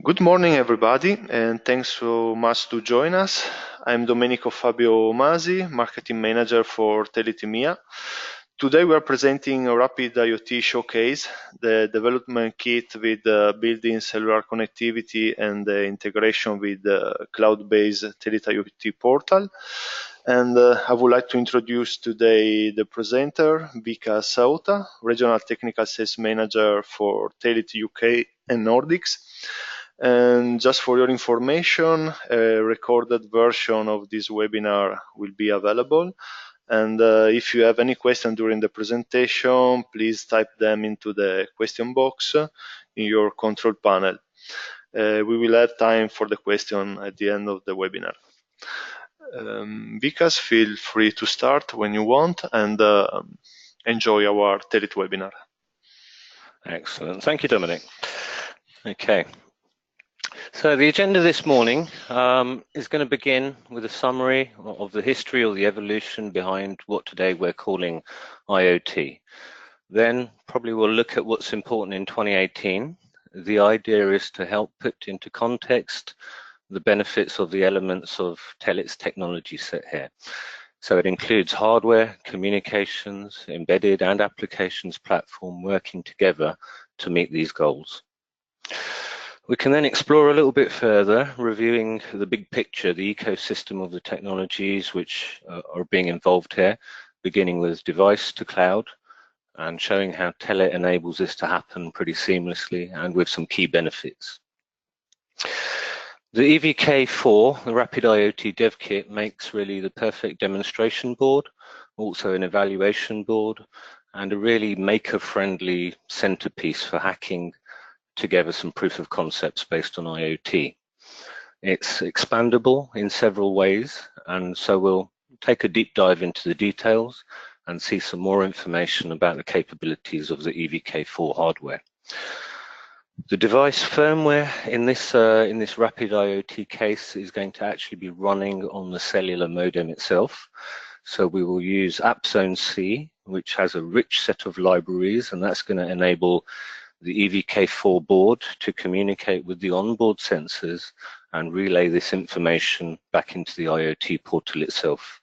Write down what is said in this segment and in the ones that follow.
Good morning, everybody, and thanks so much to join us. I'm Domenico Fabio Masi, Marketing Manager for Telit EMEA. Today we are presenting a rapid IoT showcase, the development kit with built-in cellular connectivity and the integration with the cloud-based Telit IoT portal. And I would like to introduce today the presenter, Vikas Sahota, Regional Technical Sales Manager for Telit UK and Nordics. And just for your information, a recorded version of this webinar will be available. And if you have any question during the presentation, please type them into the question box in your control panel. We will have time for the question at the end of the webinar. Vikas, feel free to start when you want and enjoy our Telit webinar. Excellent. Thank you, Dominic. Okay. So the agenda this morning is going to begin with a summary of the history or the evolution behind what today we're calling IoT. Then probably we'll look at what's important in 2018. The idea is to help put into context the benefits of the elements of Telit's technology set here. So it includes hardware, communications, embedded and applications platform working together to meet these goals. We can then explore a little bit further, reviewing the big picture, the ecosystem of the technologies which are being involved here, beginning with device to cloud, and showing how Telit enables this to happen pretty seamlessly and with some key benefits. The EVK4, the Rapid IoT Dev Kit, makes really the perfect demonstration board, also an evaluation board, and a really maker-friendly centerpiece for hacking together some proof of concepts based on IoT. It's expandable in several ways, and so we'll take a deep dive into the details and see some more information about the capabilities of the EVK4 hardware. The device firmware in this Rapid IoT case is going to actually be running on the cellular modem itself. So we will use AppZone C, which has a rich set of libraries, and that's going to enable the EVK4 board to communicate with the onboard sensors and relay this information back into the IoT portal itself.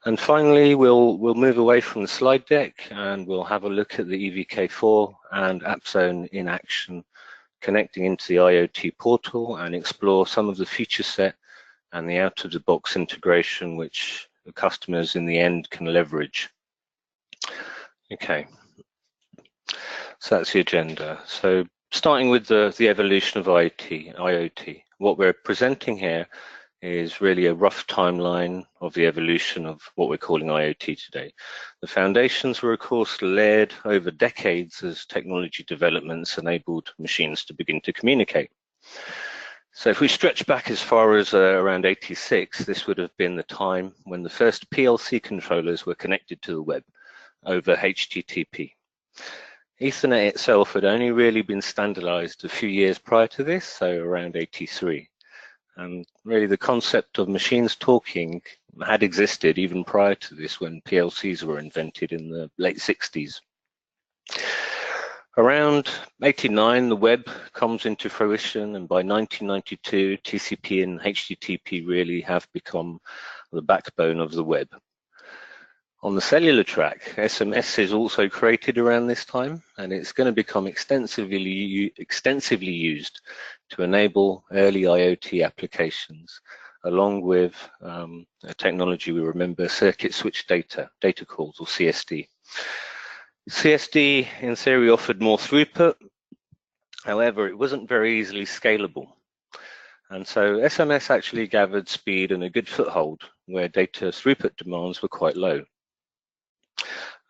And finally, we'll move away from the slide deck and we'll have a look at the EVK4 and AppZone in action, connecting into the IoT portal and explore some of the feature set and the out-of-the-box integration which the customers in the end can leverage. Okay. So that's the agenda. So starting with the evolution of IoT, what we're presenting here is really a rough timeline of the evolution of what we're calling IoT today. The foundations were, of course, layered over decades as technology developments enabled machines to begin to communicate. So if we stretch back as far as around 86, this would have been the time when the first PLC controllers were connected to the web over HTTP. Ethernet itself had only really been standardized a few years prior to this, so around 83. And really the concept of machines talking had existed even prior to this when PLCs were invented in the late 60s. Around 89, the web comes into fruition, and by 1992, TCP and HTTP really have become the backbone of the web. On the cellular track, SMS is also created around this time, and it's going to become extensively used to enable early IoT applications, along with a technology we remember, circuit switch data calls, or CSD. CSD, in theory, offered more throughput. However, it wasn't very easily scalable. And so SMS actually gathered speed and a good foothold where data throughput demands were quite low.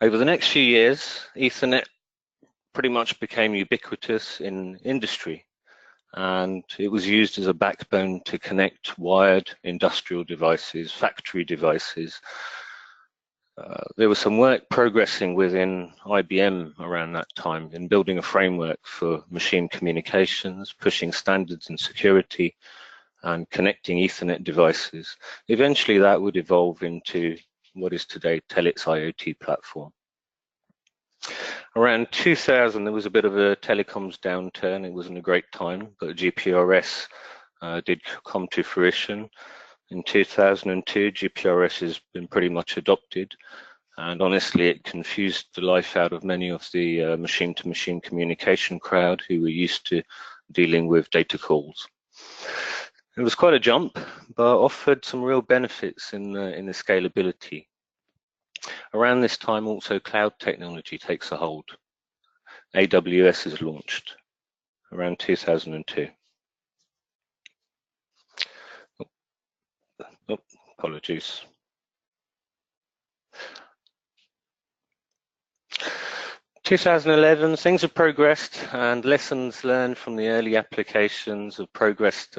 Over the next few years, Ethernet pretty much became ubiquitous in industry, and it was used as a backbone to connect wired industrial devices, factory devices. There was some work progressing within IBM around that time in building a framework for machine communications, pushing standards in security, and connecting Ethernet devices. Eventually, that would evolve into what is today Telit's IoT platform. Around 2000, there was a bit of a telecoms downturn. It wasn't a great time, but GPRS did come to fruition. In 2002, GPRS has been pretty much adopted, and honestly, it confused the life out of many of the machine-to-machine communication crowd who were used to dealing with data calls. It was quite a jump, but offered some real benefits in the scalability. Around this time, also cloud technology takes a hold. AWS is launched around 2002. Oh, apologies. In 2011, things have progressed, and lessons learned from the early applications have progressed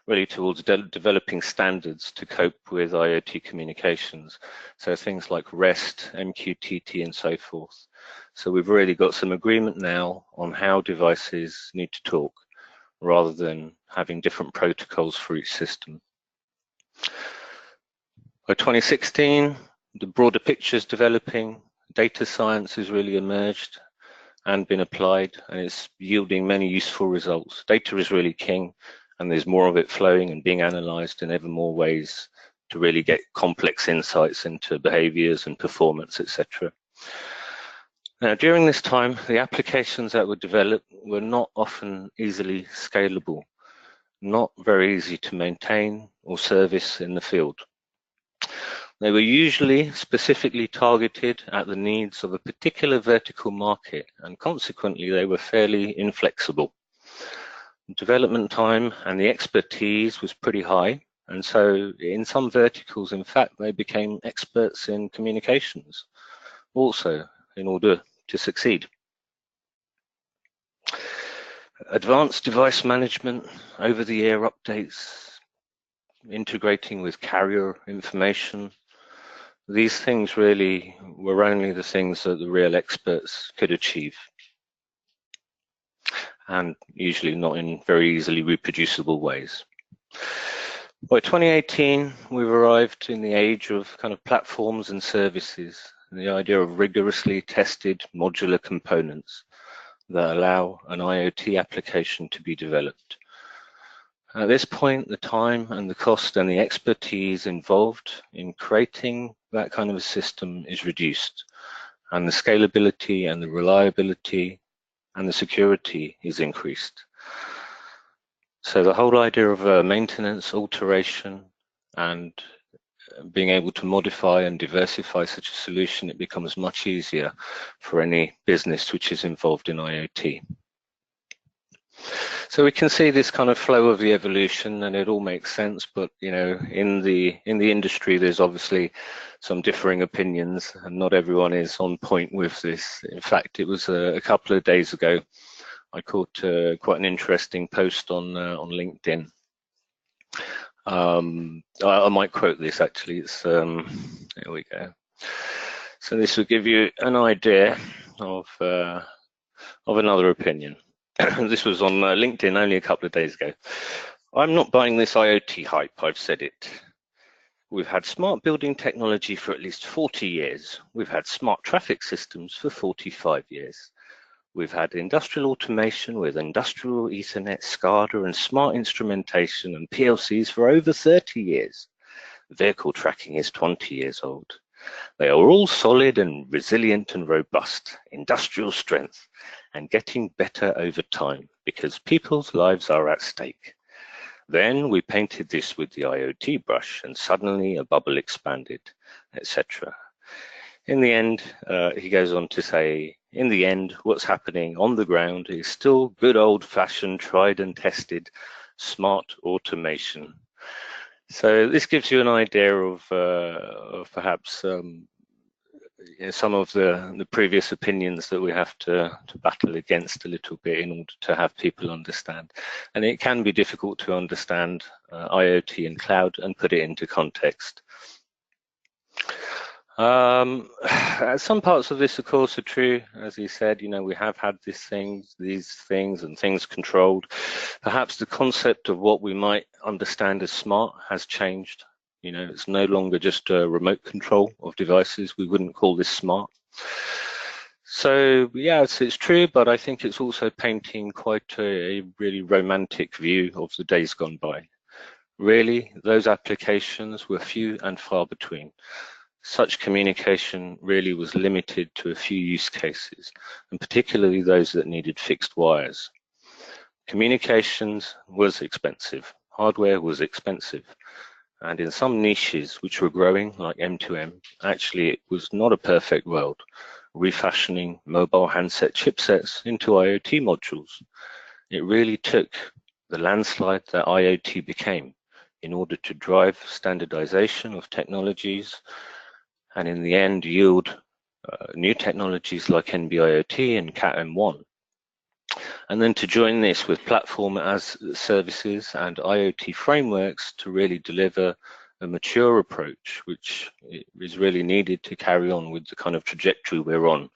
really towards developing standards to cope with IoT communications. So things like REST, MQTT, and so forth. So we've really got some agreement now on how devices need to talk, rather than having different protocols for each system. By 2016, the broader picture is developing. Data science has really emerged and been applied, and it's yielding many useful results. Data is really king, and there's more of it flowing and being analyzed in ever more ways to really get complex insights into behaviors and performance, etc. Now, during this time, the applications that were developed were not often easily scalable, not very easy to maintain or service in the field. They were usually specifically targeted at the needs of a particular vertical market, and consequently they were fairly inflexible. Development time and the expertise was pretty high, and so in some verticals, in fact, they became experts in communications also in order to succeed. Advanced device management, over-the-air updates, integrating with carrier information, these things really were only the things that the real experts could achieve, and usually not in very easily reproducible ways. By 2018, we've arrived in the age of kind of platforms and services, and the idea of rigorously tested modular components that allow an IoT application to be developed. At this point, the time and the cost and the expertise involved in creating that kind of a system is reduced, and the scalability and the reliability and the security is increased. So the whole idea of maintenance, alteration, and being able to modify and diversify such a solution, it becomes much easier for any business which is involved in IoT. So we can see this kind of flow of the evolution, and it all makes sense. But you know, in the industry, there's obviously some differing opinions, and not everyone is on point with this. In fact, it was a couple of days ago, I caught quite an interesting post on LinkedIn. I might quote this actually. It's here we go. So this will give you an idea of another opinion. This was on LinkedIn only a couple of days ago. I'm not buying this IoT hype, I've said it. We've had smart building technology for at least 40 years. We've had smart traffic systems for 45 years. We've had industrial automation with industrial Ethernet, SCADA, and smart instrumentation and PLCs for over 30 years. Vehicle tracking is 20 years old. They are all solid and resilient and robust, industrial strength, and getting better over time because people's lives are at stake. Then we painted this with the IoT brush and suddenly a bubble expanded, etc. In the end, he goes on to say, in the end, what's happening on the ground is still good old-fashioned, tried and tested, smart automation. So this gives you an idea of perhaps some of the previous opinions that we have to battle against a little bit in order to have people understand. And it can be difficult to understand IoT and cloud and put it into context. Some parts of this, of course, are true. As he said, you know, we have had these things and things controlled. Perhaps the concept of what we might understand as smart has changed. You know, it's no longer just a remote control of devices. We wouldn't call this smart. So yes, it's true, but I think it's also painting quite a really romantic view of the days gone by. Really, those applications were few and far between. Such communication really was limited to a few use cases, and particularly those that needed fixed wires. Communications was expensive, hardware was expensive, and in some niches which were growing, like M2M, actually it was not a perfect world, refashioning mobile handset chipsets into IoT modules. It really took the landslide that IoT became in order to drive standardization of technologies and in the end yield new technologies like NB-IoT and Cat-M1. And then to join this with platform as services and IoT frameworks to really deliver a mature approach, which is really needed to carry on with the kind of trajectory we're on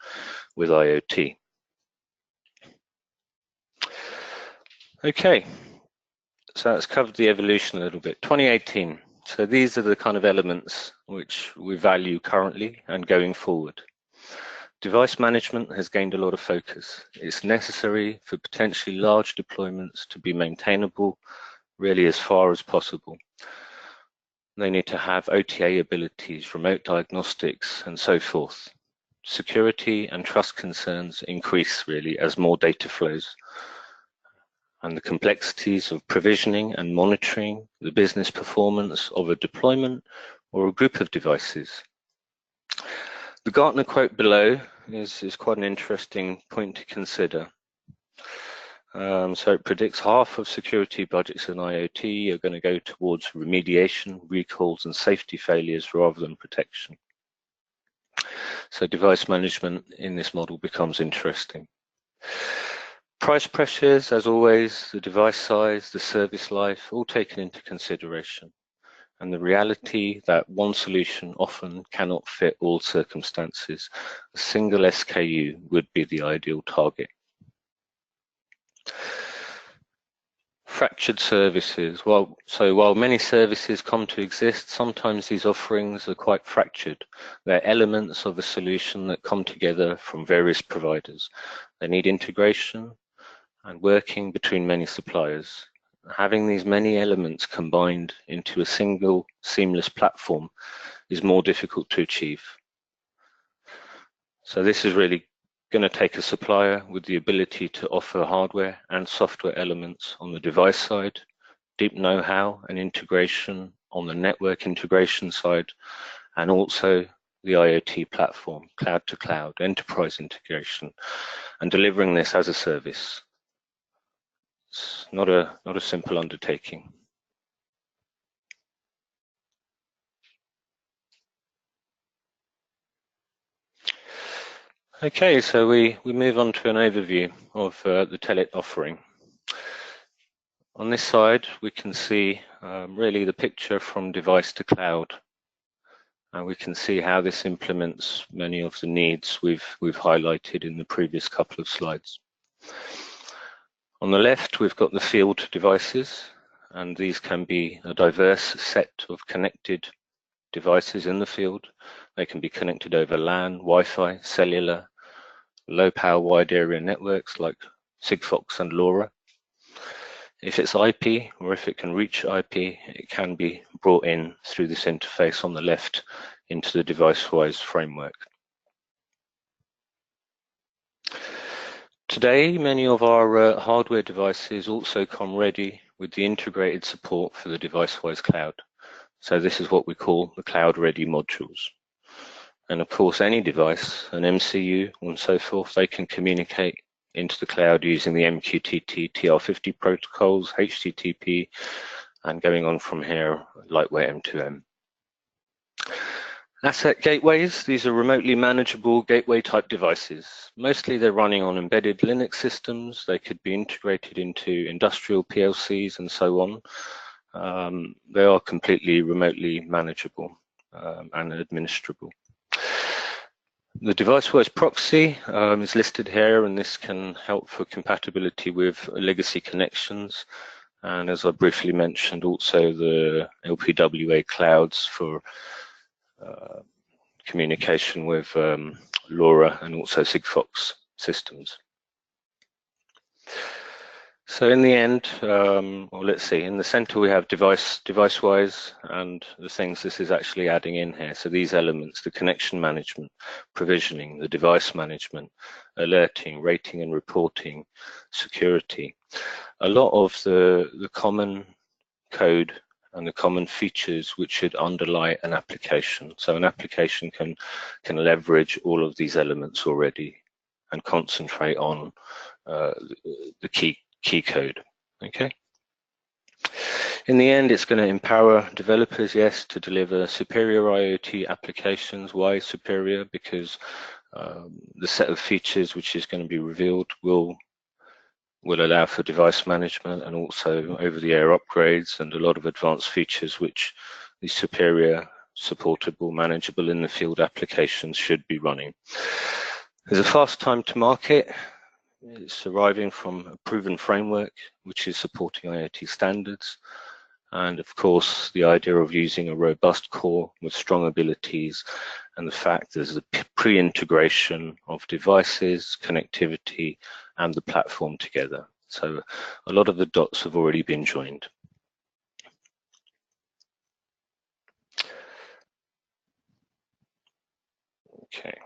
with IoT. Okay, so that's covered the evolution a little bit. 2018, so these are the kind of elements which we value currently and going forward. Device management has gained a lot of focus. It's necessary for potentially large deployments to be maintainable really as far as possible. They need to have OTA abilities, remote diagnostics, and so forth. Security and trust concerns increase really as more data flows. And the complexities of provisioning and monitoring the business performance of a deployment or a group of devices. The Gartner quote below is quite an interesting point to consider. So it predicts half of security budgets in IoT are going to go towards remediation, recalls, and safety failures rather than protection. So device management in this model becomes interesting. Price pressures, as always, the device size, the service life, all taken into consideration. And the reality that one solution often cannot fit all circumstances. A single SKU would be the ideal target. Fractured services. While many services come to exist, sometimes these offerings are quite fractured. They're elements of a solution that come together from various providers. They need integration and working between many suppliers. Having these many elements combined into a single seamless platform is more difficult to achieve. So this is really going to take a supplier with the ability to offer hardware and software elements on the device side, deep know-how and integration on the network integration side, and also the IoT platform, cloud to cloud, enterprise integration, and delivering this as a service. It's not a simple undertaking. Okay, so we move on to an overview of the Telit offering. On this side, we can see really the picture from device to cloud. And we can see how this implements many of the needs we've highlighted in the previous couple of slides. On the left, we've got the field devices, and these can be a diverse set of connected devices in the field. They can be connected over LAN, Wi-Fi, cellular, low power wide area networks like Sigfox and LoRa. If it's IP or if it can reach IP, it can be brought in through this interface on the left into the device-wise framework. Today, many of our hardware devices also come ready with the integrated support for the device-wise cloud. So this is what we call the cloud-ready modules. And of course, any device, an MCU and so forth, they can communicate into the cloud using the MQTT TR50 protocols, HTTP, and going on from here, lightweight M2M. Asset gateways, these are remotely manageable gateway type devices. Mostly they're running on embedded Linux systems. They could be integrated into industrial PLCs and so on. They are completely remotely manageable and administrable. The device-wise proxy is listed here, and this can help for compatibility with legacy connections. And as I briefly mentioned, also the LPWA clouds for communication with LoRa and also Sigfox systems. So in the end, or let's see, in the center we have device-wise, and the things this is actually adding in here. So these elements, the connection management, provisioning, the device management, alerting, rating and reporting, security. A lot of the common code and the common features which should underlie an application. So an application can leverage all of these elements already and concentrate on the key code. Okay. In the end, it's going to empower developers, yes, to deliver superior IoT applications. Why superior? Because the set of features which is going to be revealed will allow for device management and also over-the-air upgrades and a lot of advanced features which the superior, supportable, manageable in the field applications should be running. There's a fast time to market. It's arriving from a proven framework which is supporting IoT standards, and of course the idea of using a robust core with strong abilities, and the fact there's a pre-integration of devices, connectivity and the platform together. So a lot of the dots have already been joined. Okay.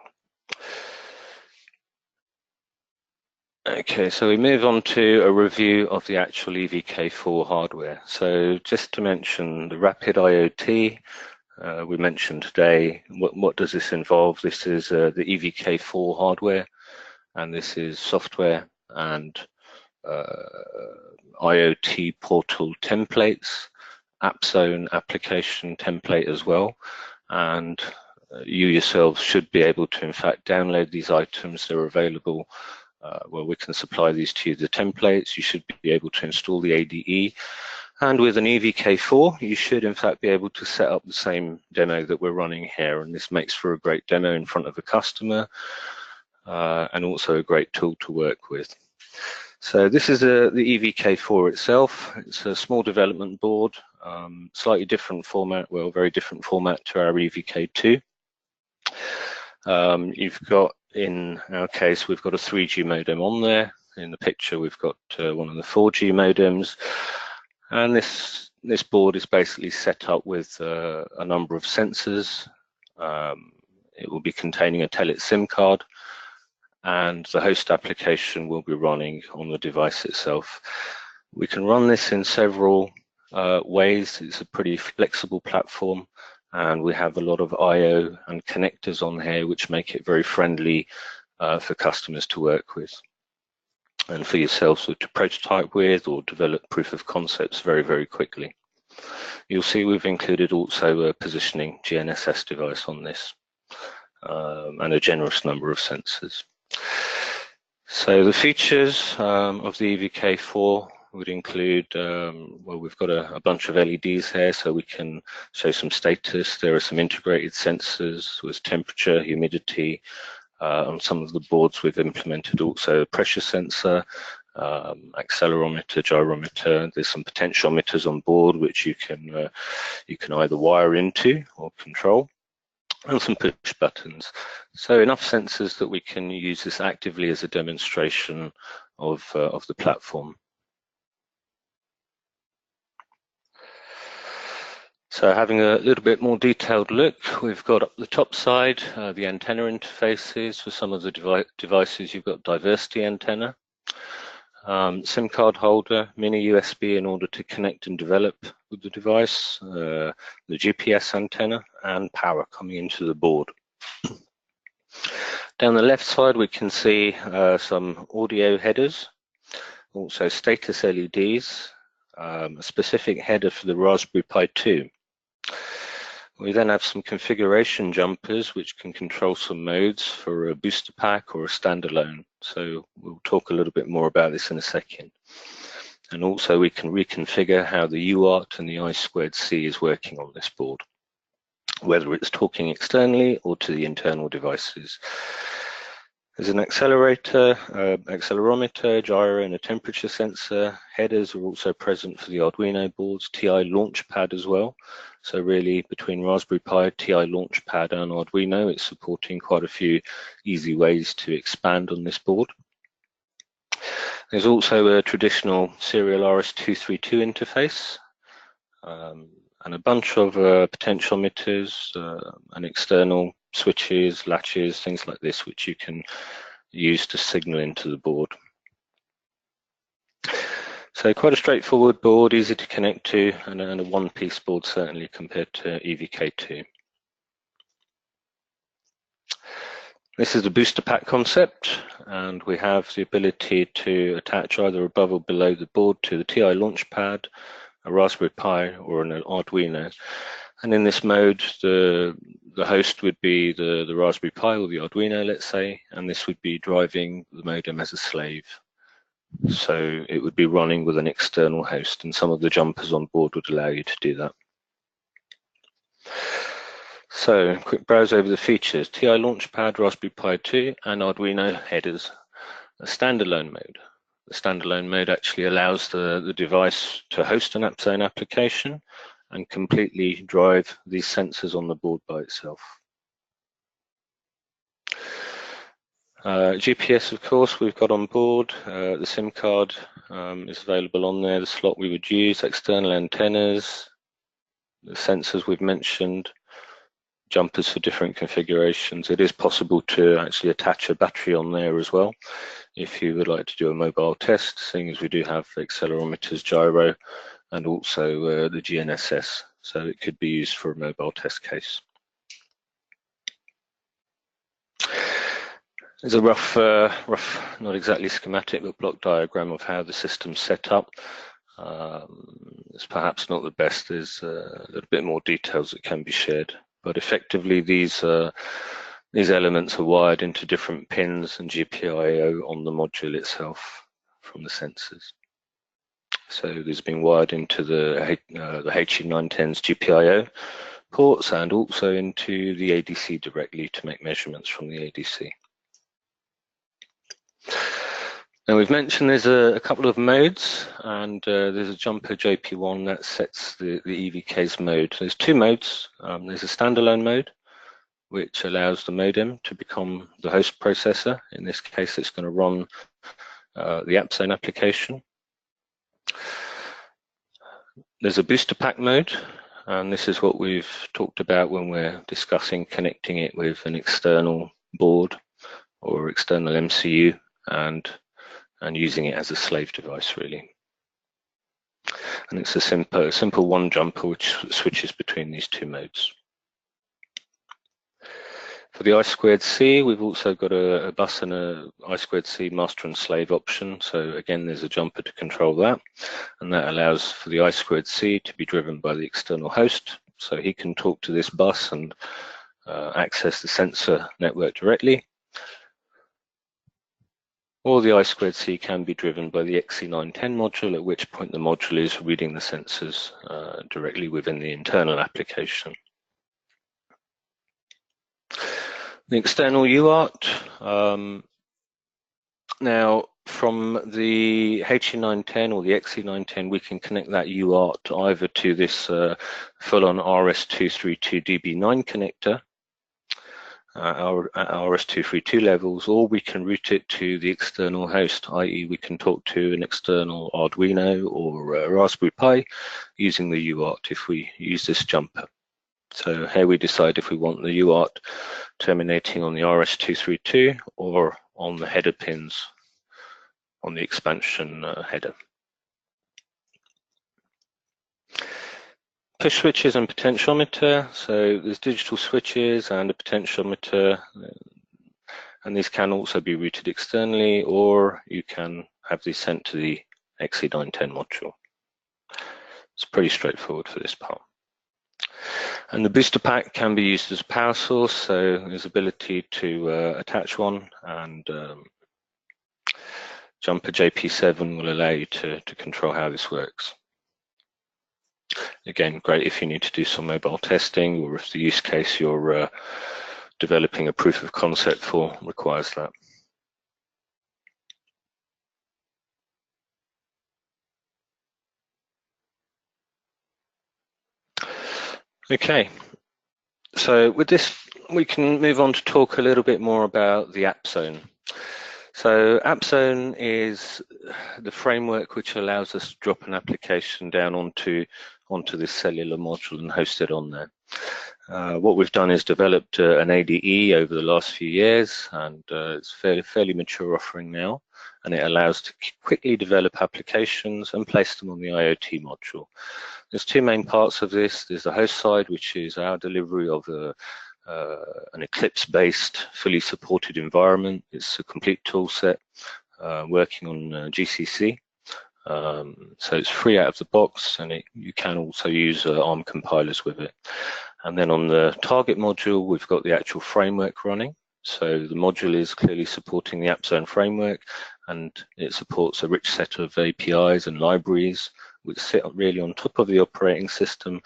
Okay, so we move on to a review of the actual EVK4 hardware. So just to mention the rapid IoT we mentioned today, what does this involve? This is the EVK4 hardware, and this is software and IoT portal templates, app zone application template as well, and you yourselves should be able to in fact download these items. They're available. Well, we can supply these to you, the templates. You should be able to install the ADE, and with an EVK4 you should in fact be able to set up the same demo that we're running here, and this makes for a great demo in front of a customer and also a great tool to work with. So this is the EVK4 itself. It's a small development board, slightly different format, well, very different format to our EVK2. You've got, in our case, we've got a 3G modem on there. In the picture, we've got one of the 4G modems. And this board is basically set up with a number of sensors. It will be containing a Telit SIM card, and the host application will be running on the device itself. We can run this in several ways. It's a pretty flexible platform, and we have a lot of I/O and connectors on here which make it very friendly for customers to work with and for yourselves to prototype with or develop proof of concepts very, very quickly. You'll see we've included also a positioning GNSS device on this and a generous number of sensors. So the features of the EVK4 would include, well, we've got a bunch of LEDs here so we can show some status. There are some integrated sensors with temperature, humidity. On some of the boards we've implemented also a pressure sensor, accelerometer, gyrometer. There's some potentiometers on board which you can either wire into or control, and some push buttons. So enough sensors that we can use this actively as a demonstration of the platform. So having a little bit more detailed look, we've got up the top side the antenna interfaces. For some of the devices you've got diversity antenna, SIM card holder, mini USB in order to connect and develop with the device, the GPS antenna, and power coming into the board. Down the left side we can see some audio headers, also status LEDs, a specific header for the Raspberry Pi 2. We then have some configuration jumpers which can control some modes for a booster pack or a standalone. So we'll talk a little bit more about this in a second. And also we can reconfigure how the UART and the I2C is working on this board, whether it's talking externally or to the internal devices. There's an accelerator, accelerometer, gyro, and a temperature sensor. Headers are also present for the Arduino boards, TI Launchpad as well. So really between Raspberry Pi, TI Launchpad and Arduino, it's supporting quite a few easy ways to expand on this board. There's also a traditional serial RS-232 interface and a bunch of potentiometers and external switches, latches, things like this, which you can use to signal into the board. So quite a straightforward board, easy to connect to, and a one-piece board certainly compared to EVK2. This is the booster pack concept, and we have the ability to attach either above or below the board to the TI Launchpad, a Raspberry Pi, or an Arduino. And in this mode, the host would be the Raspberry Pi or the Arduino, let's say, and this would be driving the modem as a slave. So it would be running with an external host, and some of the jumpers on board would allow you to do that. So quick browse over the features. TI Launchpad, Raspberry Pi 2, and Arduino headers. A standalone mode. The standalone mode actually allows the device to host an AppZone application and completely drive these sensors on the board by itself. GPS, of course, we've got on board. The SIM card is available on there. The slot we would use, external antennas, the sensors we've mentioned, jumpers for different configurations. It is possible to actually attach a battery on there as well if you would like to do a mobile test, seeing as we do have accelerometers, gyro, and also the GNSS, so it could be used for a mobile test case. There's a rough, not exactly schematic, but block diagram of how the system's set up. It's perhaps not the best. There's a little bit more details that can be shared, but effectively these elements are wired into different pins and GPIO on the module itself from the sensors. So there's been wired into the HE910's GPIO ports and also into the ADC directly to make measurements from the ADC. Now we've mentioned there's a couple of modes, and there's a jumper JP1 that sets the EVK's mode. There's two modes. There's a standalone mode, which allows the modem to become the host processor. In this case, it's going to run the AppZone application. There's a booster pack mode, and this is what we've talked about when we're discussing connecting it with an external board or external MCU and using it as a slave device, really. And it's a simple one jumper which switches between these two modes. For the I2C, we've also got a bus and a I2C master and slave option. So again, there's a jumper to control that. And that allows for the I2C to be driven by the external host. So he can talk to this bus and access the sensor network directly. Or the I2C can be driven by the XE910 module, at which point the module is reading the sensors directly within the internal application. The external UART. Now, from the HE910 or the XE910, we can connect that UART either to this full-on RS232 DB9 connector, our RS232 levels, or we can route it to the external host, i.e. we can talk to an external Arduino or Raspberry Pi using the UART if we use this jumper. So here we decide if we want the UART terminating on the RS232 or on the header pins on the expansion header. Push switches and potentiometer. So there's digital switches and a potentiometer, and these can also be routed externally, or you can have these sent to the XE910 module. It's pretty straightforward for this part. And the booster pack can be used as a power source, so there's ability to attach one, and jumper JP7 will allow you to control how this works. Again, great if you need to do some mobile testing, or if the use case you're developing a proof of concept for requires that. Okay, so with this, we can move on to talk a little bit more about the app zone. So app zone is the framework which allows us to drop an application down onto this cellular module and host it on there. What we've done is developed an ADE over the last few years, and it's fairly mature offering now, and it allows to quickly develop applications and place them on the IoT module. There's two main parts of this. There's the host side, which is our delivery of an Eclipse-based, fully supported environment. It's a complete tool set working on GCC. So it's free out of the box, and you can also use ARM compilers with it. And then on the target module, we've got the actual framework running. So the module is clearly supporting the App Zone framework, and it supports a rich set of APIs and libraries which sit really on top of the operating system.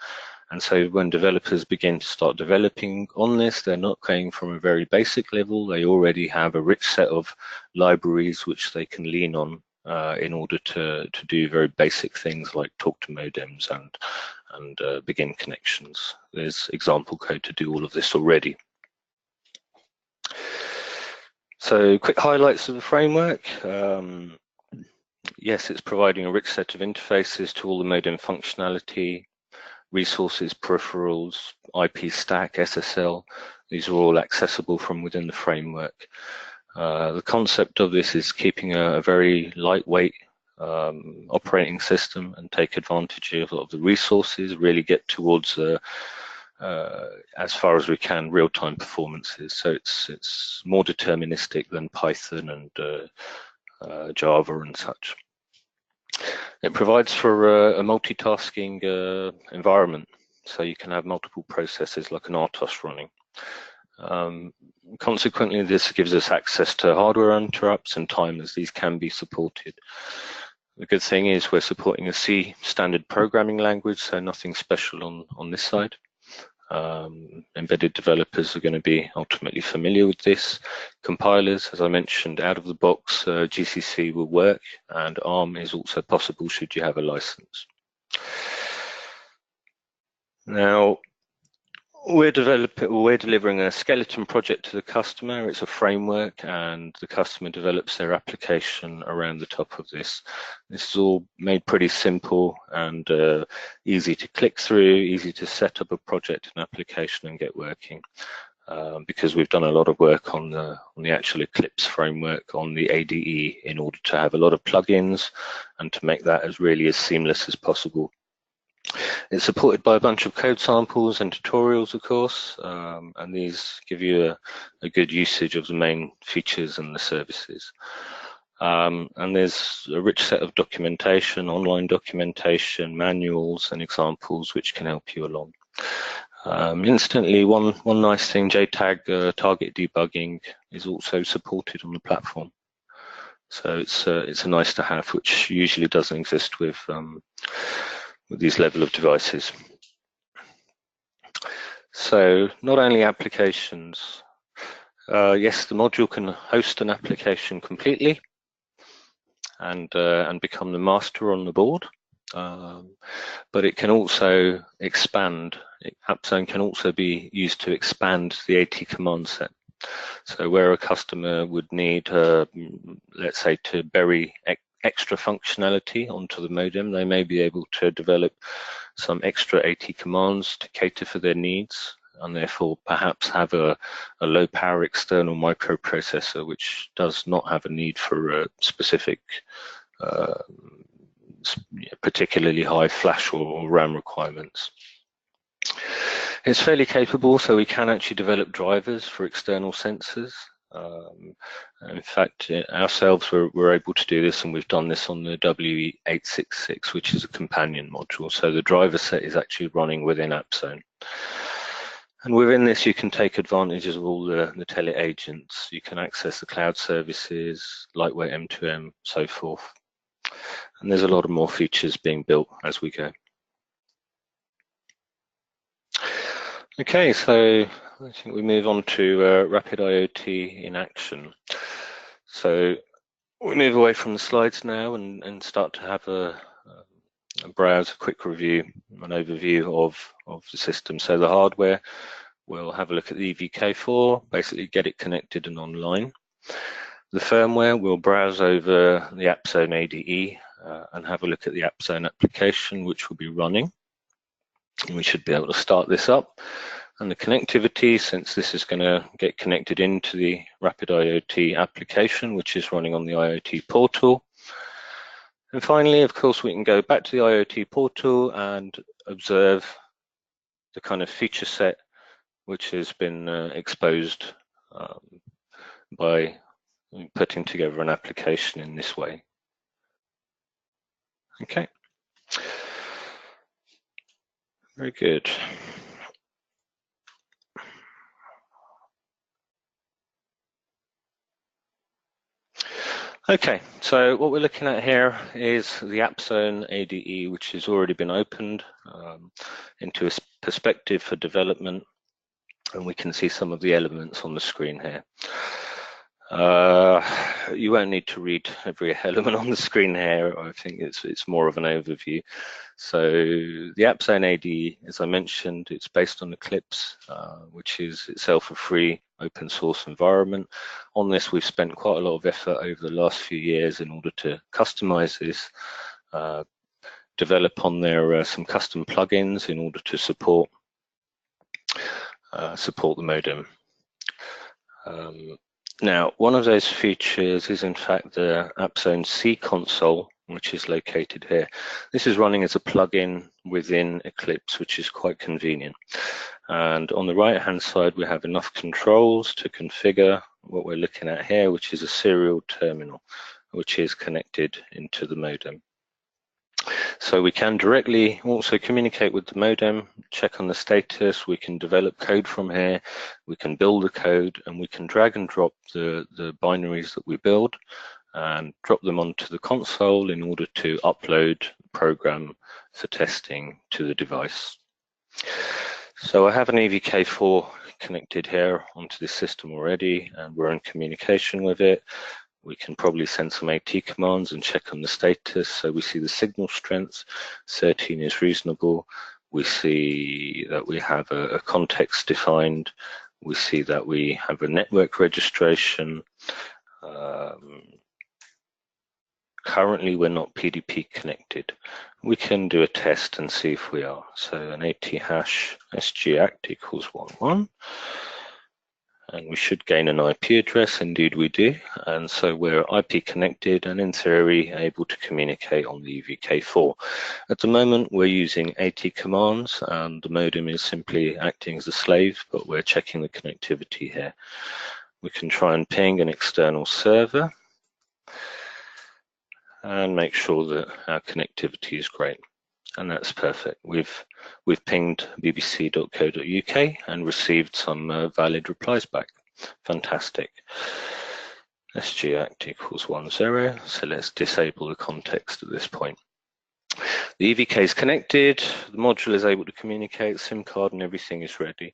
And so when developers begin to start developing on this, they're not going from a very basic level. They already have a rich set of libraries which they can lean on in order to do very basic things like talk to modems and begin connections. There's example code to do all of this already. So quick highlights of the framework. Yes, it's providing a rich set of interfaces to all the modem functionality, resources, peripherals, IP stack, SSL. These are all accessible from within the framework. The concept of this is keeping a very lightweight operating system and take advantage of the resources, really get towards as far as we can real-time performances. So it's more deterministic than Python and Java and such. It provides for a multitasking environment, so you can have multiple processes like an RTOS running. Consequently, this gives us access to hardware interrupts and timers. These can be supported. The good thing is we're supporting a C standard programming language, so nothing special on this side. Embedded developers are going to be ultimately familiar with this. Compilers, as I mentioned, out of the box, GCC will work, and ARM is also possible should you have a license. Now, we're delivering a skeleton project to the customer. It's a framework, and the customer develops their application around the top of this. This is all made pretty simple and easy to click through, easy to set up a project and application and get working. Because we've done a lot of work on the actual Eclipse framework on the ADE in order to have a lot of plugins and to make that as seamless as possible. It's supported by a bunch of code samples and tutorials, of course, and these give you a good usage of the main features and the services. And there's a rich set of documentation, online documentation, manuals and examples which can help you along. Instantly, one nice thing, JTAG target debugging is also supported on the platform. So it's a nice to have, which usually doesn't exist with these level of devices. So not only applications, yes, the module can host an application completely and become the master on the board, but it can also expand. AppZone can also be used to expand the AT command set. So where a customer would need, let's say, to bury extra functionality onto the modem, they may be able to develop some extra AT commands to cater for their needs, and therefore perhaps have a low power external microprocessor which does not have a need for a specific particularly high flash or RAM requirements. It's fairly capable, so we can actually develop drivers for external sensors. In fact, ourselves, we're able to do this, and we've done this on the W866, which is a companion module. So the driver set is actually running within AppZone. And within this, you can take advantage of all the Telit agents. You can access the cloud services, lightweight M2M, so forth. And there's a lot of more features being built as we go. Okay, so I think we move on to Rapid IoT in action. So we move away from the slides now and start to have a browse, a quick review, an overview of the system. So the hardware, we'll have a look at the EVK4, basically get it connected and online. The firmware, we'll browse over the AppZone ADE and have a look at the AppZone application, which will be running. And we should be able to start this up. And the connectivity, since this is going to get connected into the Rapid IoT application, which is running on the IoT portal. And finally, of course, we can go back to the IoT portal and observe the kind of feature set which has been exposed by putting together an application in this way. Okay. Very good. Okay, so what we're looking at here is the AppZone ADE, which has already been opened into a perspective for development, and we can see some of the elements on the screen here. You won't need to read every element on the screen here. I think it's more of an overview. So the AppZone ADE, as I mentioned, it's based on Eclipse, which is itself a free open source environment. On this, we've spent quite a lot of effort over the last few years in order to customize this, develop on there some custom plugins in order to support the modem. Now, one of those features is in fact the AppZone C console, which is located here. This is running as a plugin within Eclipse, which is quite convenient. And on the right-hand side, we have enough controls to configure what we're looking at here, which is a serial terminal, which is connected into the modem. So we can directly also communicate with the modem, check on the status, we can develop code from here, we can build the code, and we can drag and drop the binaries that we build and drop them onto the console in order to upload the program for testing to the device. So I have an EVK4 connected here onto this system already, and we're in communication with it. We can probably send some AT commands and check on the status. So we see the signal strength, 13 is reasonable. We see that we have a context defined. We see that we have a network registration. Currently, we're not PDP connected. We can do a test and see if we are. So an AT hash sgact equals 11. And we should gain an IP address, indeed we do. And so we're IP connected and in theory able to communicate on the EVK4. At the moment we're using AT commands and the modem is simply acting as a slave, but we're checking the connectivity here. We can try and ping an external server and make sure that our connectivity is great. And that's perfect. We've pinged bbc.co.uk and received some valid replies back. Fantastic. sgact equals 10. So let's disable the context at this point. The EVK is connected. The module is able to communicate. SIM card and everything is ready.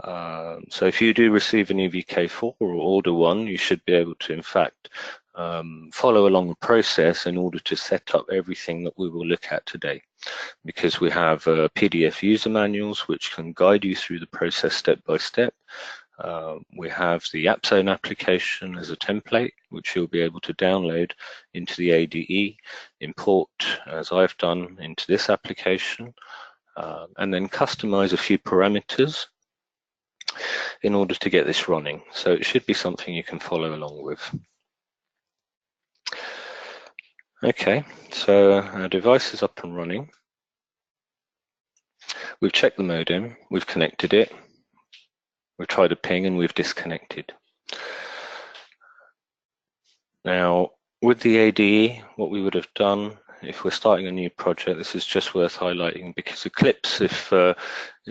So if you do receive an EVK4 or order one, you should be able to, in fact, follow along the process in order to set up everything that we will look at today. Because we have PDF user manuals which can guide you through the process step by step. We have the AppZone application as a template, which you'll be able to download into the ADE, import, as I've done, into this application, and then customize a few parameters in order to get this running. So it should be something you can follow along with. Okay, so our device is up and running. We've checked the modem, we've connected it, we've tried a ping and we've disconnected. Now, with the ADE, what we would have done, if we're starting a new project, this is just worth highlighting because Eclipse, if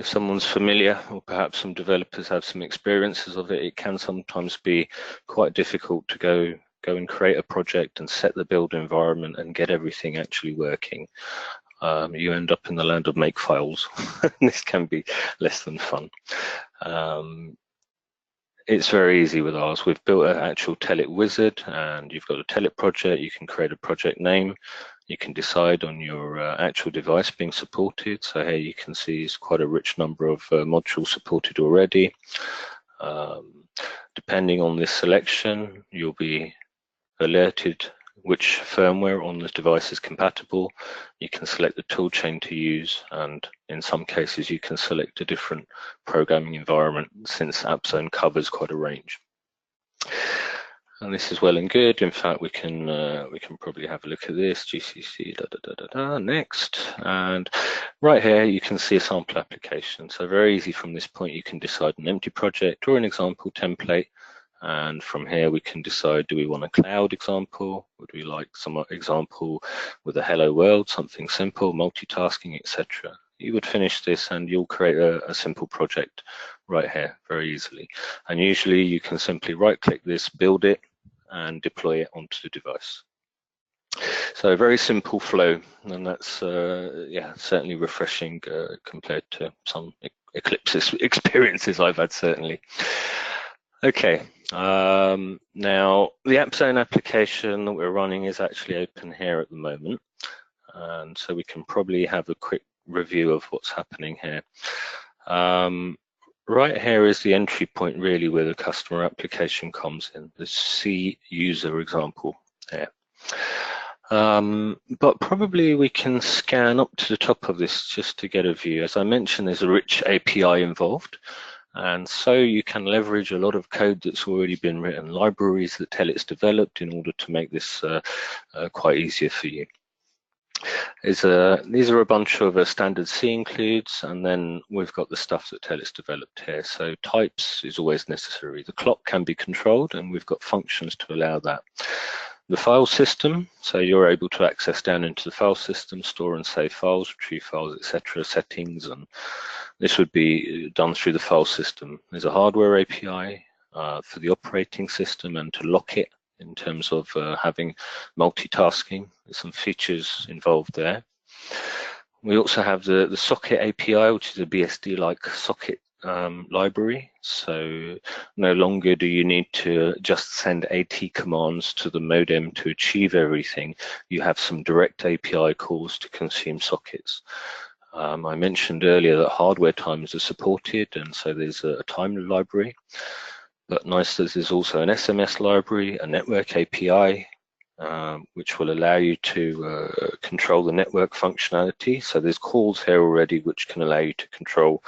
someone's familiar or perhaps some developers have some experiences of it, it can sometimes be quite difficult to go and create a project and set the build environment and get everything actually working. You end up in the land of make files. This can be less than fun. It's very easy with ours. We've built an actual Telit wizard and you've got a Telit project. You can create a project name. You can decide on your actual device being supported. So here you can see it's quite a rich number of modules supported already. Depending on this selection, you'll be alerted which firmware on the device is compatible. You can select the toolchain to use, and in some cases you can select a different programming environment, since AppZone covers quite a range. And this is well and good. In fact, we can probably have a look at this. GCC next, and right here you can see a sample application. So very easy from this point. You can decide an empty project or an example template, and from here we can decide: do we want a cloud example? Would we like some example with a hello world, something simple, multitasking, etc. You would finish this and you'll create a simple project right here very easily. And usually you can simply right click this, build it, and deploy it onto the device. So a very simple flow, and that's yeah, certainly refreshing compared to some Eclipse experiences I've had, certainly. Okay, now the AppZone application that we're running is actually open here at the moment, and so we can probably have a quick review of what's happening here. Right here is the entry point, really, where the customer application comes in, the C user example here. But probably we can scan up to the top of this just to get a view. As I mentioned, there's a rich API involved, and so you can leverage a lot of code that's already been written, libraries that Telit's developed in order to make this quite easier for you. These are a bunch of standard C includes, and then we've got the stuff that Telit's developed here. So types is always necessary. The clock can be controlled, and we've got functions to allow that. The file system, so you're able to access down into the file system, store and save files, retrieve files, etc., settings, and this would be done through the file system. There's a hardware API for the operating system and to lock it in terms of having multitasking. There's some features involved there. We also have the socket API, which is a BSD-like socket library. So no longer do you need to just send AT commands to the modem to achieve everything. You have some direct API calls to consume sockets. I mentioned earlier that hardware timers are supported, and so there's a timer library. But nice that there's also an SMS library, a network API, which will allow you to control the network functionality. So there's calls here already which can allow you to control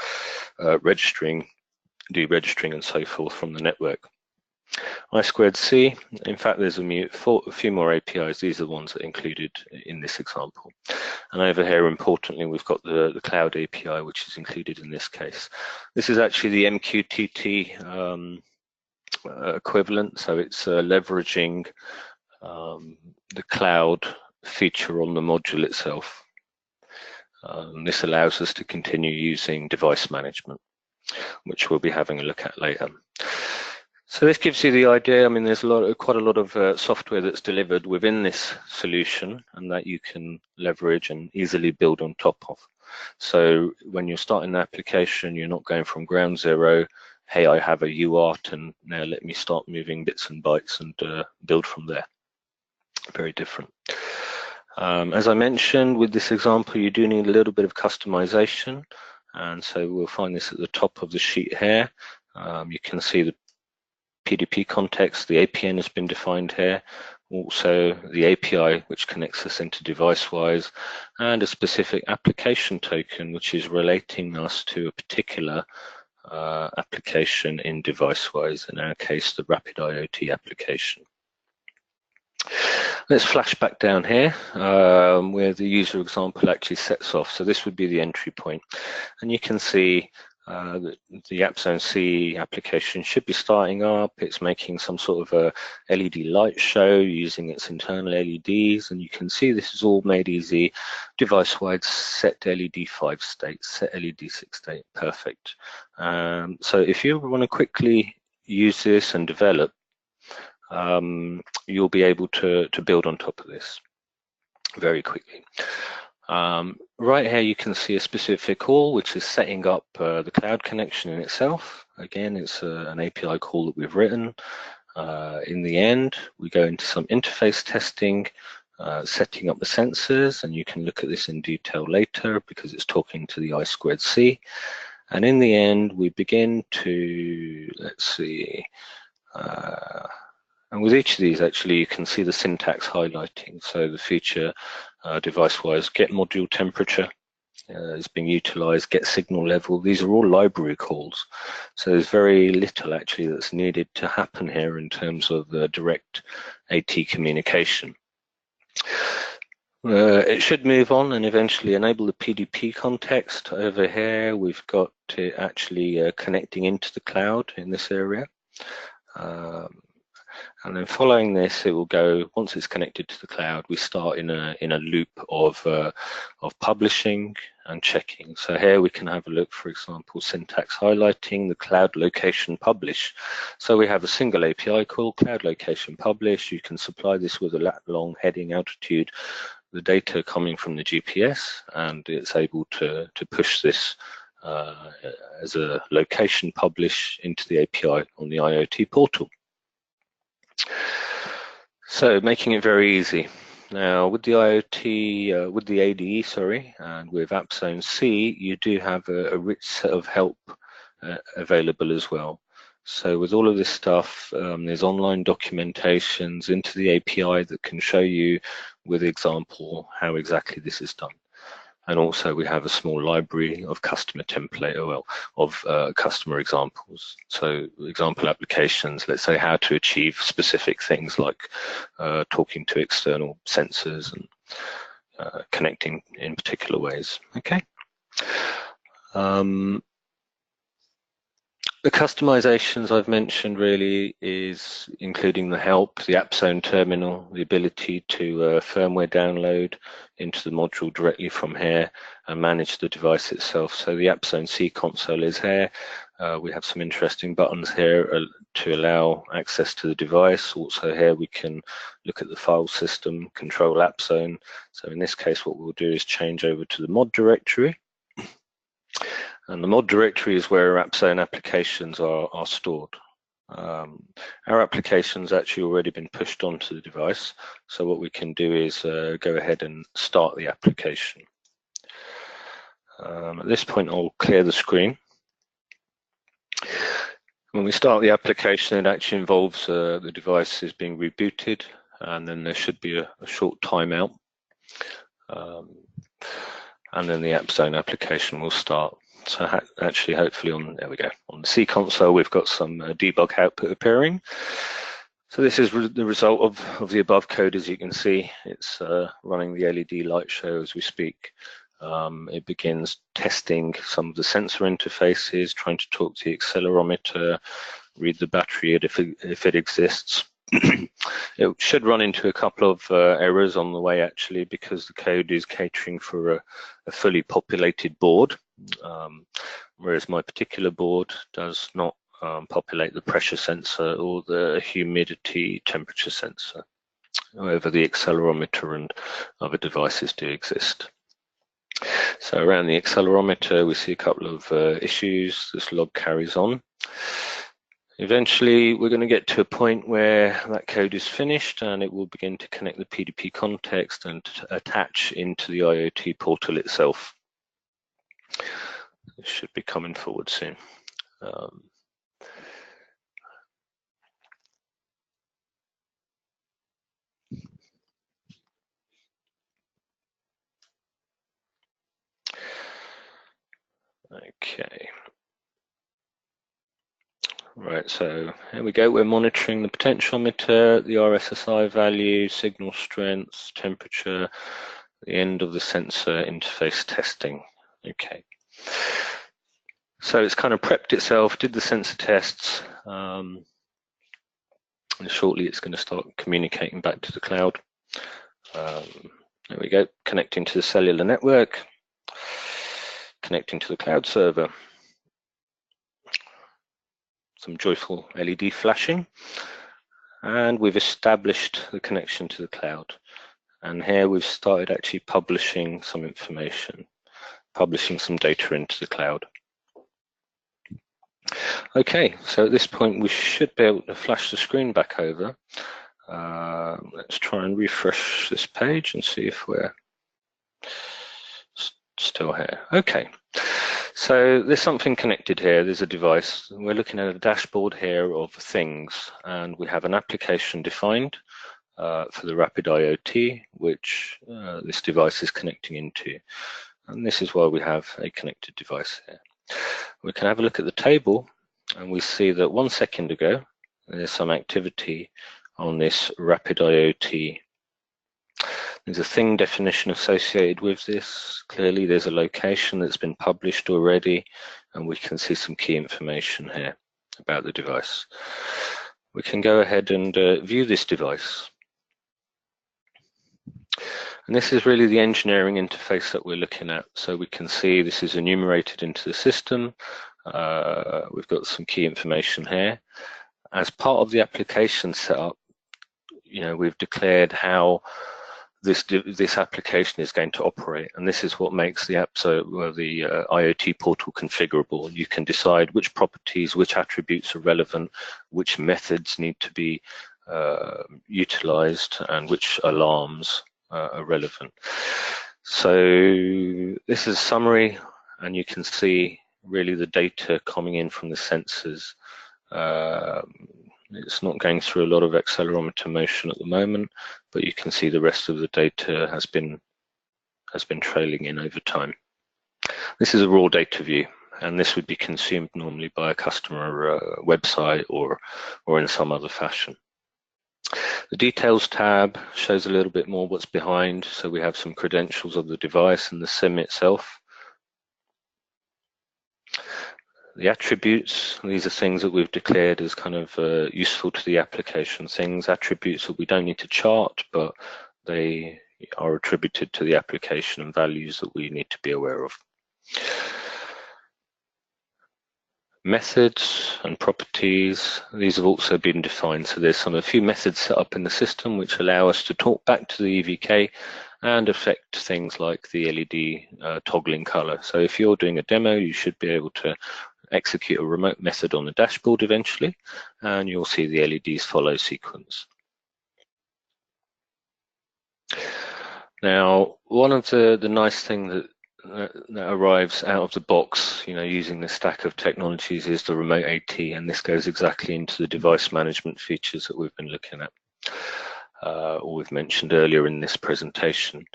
registering, deregistering, and so forth from the network. I2C, in fact, there's a few more APIs. These are the ones that are included in this example. And over here, importantly, we've got the cloud API, which is included in this case. This is actually the MQTT equivalent, so it's leveraging the cloud feature on the module itself. This allows us to continue using device management, which we'll be having a look at later. So this gives you the idea. I mean, there's quite a lot of software that's delivered within this solution, and that you can leverage and easily build on top of. So when you're starting an application, you're not going from ground zero. Hey, I have a UART, and now let me start moving bits and bytes and build from there. Very different. As I mentioned, with this example, you do need a little bit of customization, and so we'll find this at the top of the sheet here. You can see the PDP context, the APN has been defined here, also the API which connects us into DeviceWise, and a specific application token which is relating us to a particular application in DeviceWise, in our case the Rapid IoT application. Let's flash back down here where the user example actually sets off. So this would be the entry point, and you can see the AppZone C application should be starting up. It's making some sort of a LED light show using its internal LEDs, and you can see this is all made easy. Device-wide set LED 5 state, set LED 6 state, perfect. So if you want to quickly use this and develop, you'll be able to build on top of this very quickly. Right here you can see a specific call which is setting up the cloud connection in itself. Again, it's an API call that we've written. In the end, we go into some interface testing, setting up the sensors, and you can look at this in detail later because it's talking to the I2C. And in the end, we begin to, let's see, and with each of these, actually, you can see the syntax highlighting. So the feature device-wise, get module temperature is being utilized, get signal level. These are all library calls. So there's very little actually that's needed to happen here in terms of direct AT communication. It should move on and eventually enable the PDP context. Over here, we've got it actually connecting into the cloud in this area. And then following this, it will go, once it's connected to the cloud, we start in a loop of publishing and checking. So here we can have a look, for example, syntax highlighting the cloud location publish. So we have a single API call, cloud location publish. You can supply this with a lat long heading altitude, the data coming from the GPS, and it's able to push this as a location publish into the API on the IoT portal. So making it very easy. Now with the IoT, with the ADE, sorry, and with AppZone C, you do have a rich set of help available as well. So with all of this stuff, there's online documentations into the API that can show you with example how exactly this is done. And also we have a small library of customer template, of customer examples. So example applications, let's say how to achieve specific things like talking to external sensors and connecting in particular ways, okay? The customizations I've mentioned really is including the help, the AppZone terminal, the ability to firmware download into the module directly from here and manage the device itself. So the AppZone C console is here. We have some interesting buttons here to allow access to the device. Also here we can look at the file system, control AppZone. So in this case what we'll do is change over to the mod directory. And the mod directory is where our AppZone applications are stored. Our application's actually already been pushed onto the device. So what we can do is go ahead and start the application. At this point, I'll clear the screen. When we start the application, it actually involves the device is being rebooted, and then there should be a short timeout. And then the AppZone application will start. So actually, hopefully there we go. On the C console, we've got some debug output appearing. So this is the result of the above code. As you can see, it's running the LED light show as we speak. It begins testing some of the sensor interfaces, trying to talk to the accelerometer, read the battery if it exists. It should run into a couple of errors on the way actually, because the code is catering for a fully populated board, whereas my particular board does not populate the pressure sensor or the humidity temperature sensor. However, the accelerometer and other devices do exist. So around the accelerometer, we see a couple of issues. This log carries on. Eventually, we're going to get to a point where that code is finished and it will begin to connect the PDP context and attach into the IoT portal itself. It should be coming forward soon. Okay. Right, so here we go. We're monitoring the potentiometer, the RSSI value, signal strength, temperature, the end of the sensor interface testing. Okay. So it's kind of prepped itself, did the sensor tests, and shortly it's going to start communicating back to the cloud. There we go, connecting to the cellular network, connecting to the cloud server. Some joyful LED flashing, and we've established the connection to the cloud. And here we've started actually publishing some information, publishing some data into the cloud. Okay, so at this point we should be able to flash the screen back over. Let's try and refresh this page and see if we're still here. Okay, so there's something connected here. There's a device. We're looking at a dashboard here of things, and we have an application defined for the Rapid IoT, which this device is connecting into. And this is why we have a connected device here. We can have a look at the table, and we see that 1 second ago, there's some activity on this Rapid IoT. There's a thing definition associated with this. Clearly, there's a location that's been published already, and we can see some key information here about the device. We can go ahead and view this device. And this is really the engineering interface that we're looking at. So we can see this is enumerated into the system. We've got some key information here. As part of the application setup, we've declared how this application is going to operate, and this is what makes the app, the IoT portal configurable. You can decide which properties, which attributes are relevant, which methods need to be utilized, and which alarms are relevant. So this is a summary, and you can see really the data coming in from the sensors. It's not going through a lot of accelerometer motion at the moment, but you can see the rest of the data has been trailing in over time. This is a raw data view, and this would be consumed normally by a customer website or in some other fashion. The details tab shows a little bit more what's behind. So we have some credentials of the device and the SIM itself. The attributes, these are things that we've declared as kind of useful to the application. Attributes that we don't need to chart, but they are attributed to the application, and values that we need to be aware of. Methods and properties, these have also been defined. So there's a few methods set up in the system which allow us to talk back to the EVK and affect things like the LED toggling color. So if you're doing a demo, you should be able to execute a remote method on the dashboard eventually, and you'll see the LEDs follow sequence. Now, one of the nice things that arrives out of the box, using the stack of technologies, is the remote AT, and this goes exactly into the device management features that we've been looking at, or we've mentioned earlier in this presentation.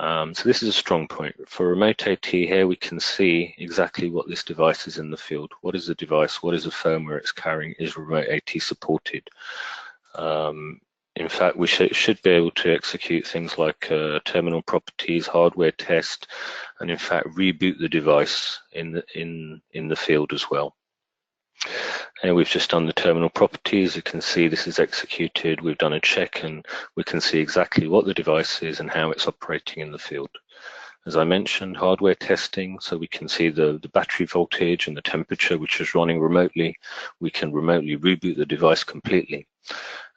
So this is a strong point. For remote AT here, we can see exactly what this device is in the field. What is the device? What is the firmware it's carrying? Is remote AT supported? In fact, we should be able to execute things like terminal properties, hardware test, and in fact reboot the device in the field as well. And we've just done the terminal properties. You can see this is executed. We've done a check, and we can see exactly what the device is and how it's operating in the field. As I mentioned, hardware testing, so we can see the battery voltage and the temperature, which is running remotely. We can remotely reboot the device completely.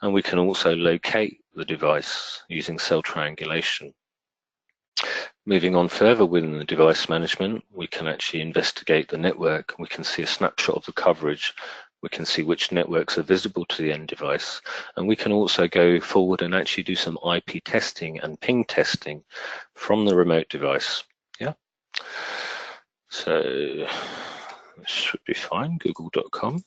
And we can also locate the device using cell triangulation. Moving on further within the device management, we can actually investigate the network. We can see a snapshot of the coverage. We can see which networks are visible to the end device. And we can also go forward and actually do some IP testing and ping testing from the remote device. Yeah. So this should be fine, google.com.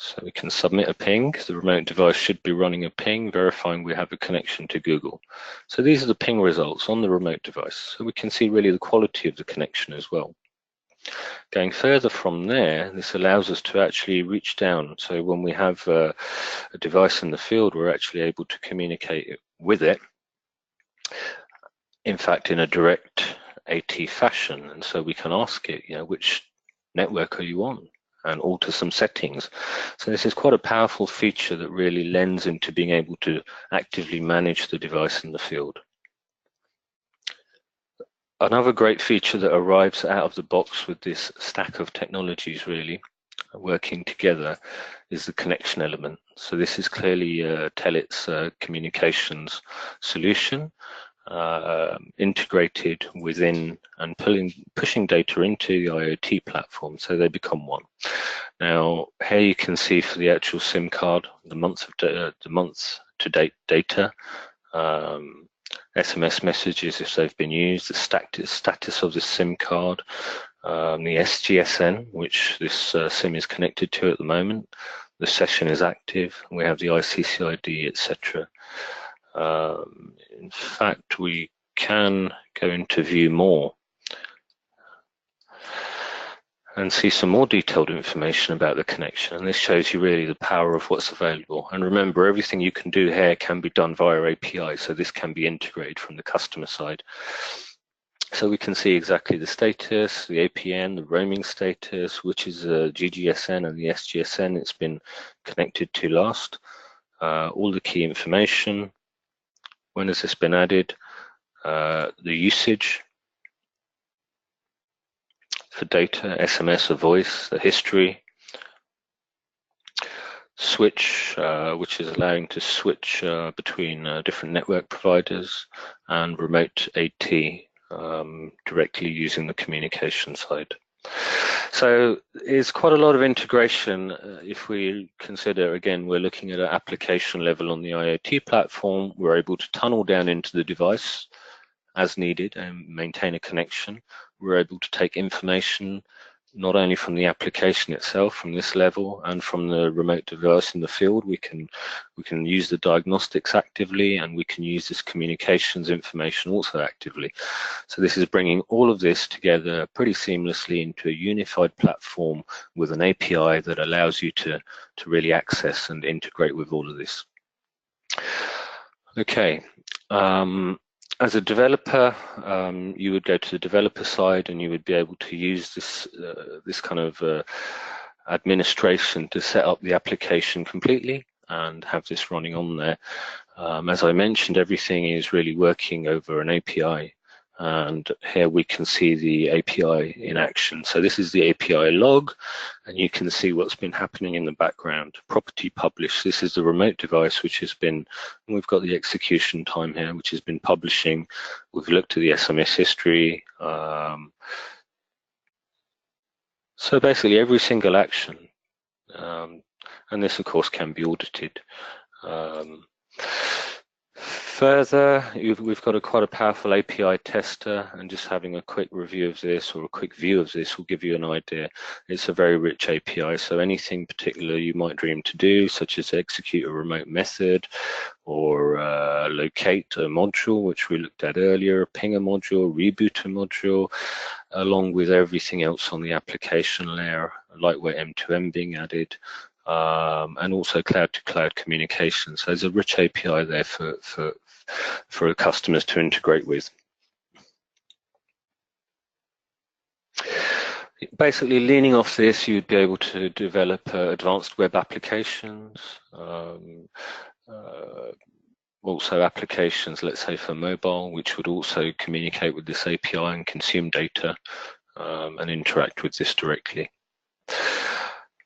So we can submit a ping. The remote device should be running a ping, verifying we have a connection to Google. So these are the ping results on the remote device. So we can see really the quality of the connection as well. Going further from there, this allows us to actually reach down. So when we have a device in the field, we're actually able to communicate with it, in fact, in a direct AT fashion. And so we can ask it, which network are you on? And alter some settings. So this is quite a powerful feature that really lends into being able to actively manage the device in the field. Another great feature that arrives out of the box with this stack of technologies really working together is the connection element. So this is clearly Telit's communications solution, integrated within and pushing data into the IoT platform, so they become one. Now here you can see for the actual SIM card the month up-to-date data, SMS messages if they've been used, the status of the SIM card, the SGSN, which this SIM is connected to at the moment, the session is active, we have the ICCID, etc. In fact, we can go into view more and see some more detailed information about the connection, and this shows you really the power of what's available. And remember, everything you can do here can be done via API, so this can be integrated from the customer side. So we can see exactly the status, the APN, the roaming status, which is a GGSN and the SGSN it's been connected to last, all the key information, when has this been added, the usage for data, SMS or voice, the history, switch, which is allowing to switch between different network providers, and remote AT, directly using the communication side. So it's quite a lot of integration. If we consider, again, we're looking at an application level on the IoT platform, we're able to tunnel down into the device as needed and maintain a connection. We're able to take information not only from the application itself, from this level, and from the remote device in the field. We can use the diagnostics actively, and we can use this communications information also actively. So this is bringing all of this together pretty seamlessly into a unified platform with an API that allows you to really access and integrate with all of this. Okay. As a developer, you would go to the developer side and you would be able to use this kind of administration to set up the application completely and have this running on there. As I mentioned, everything is really working over an API, and here we can see the API in action. So this is the API log, and you can see what's been happening in the background. Property published, this is the remote device which has been, and we've got the execution time here, which has been publishing. We've looked at the SMS history. So basically every single action, and this of course can be audited. Further, we've got quite a powerful API tester, and just having a quick review of this or a quick view of this will give you an idea. It's a very rich API, so anything particular you might dream to do, such as execute a remote method or locate a module, which we looked at earlier, ping a module, reboot a module, along with everything else on the application layer, lightweight End2End being added, and also cloud-to-cloud communication. So there's a rich API there for customers to integrate with. Basically, leaning off this, you'd be able to develop advanced web applications, also applications, let's say for mobile, which would also communicate with this API and consume data and interact with this directly.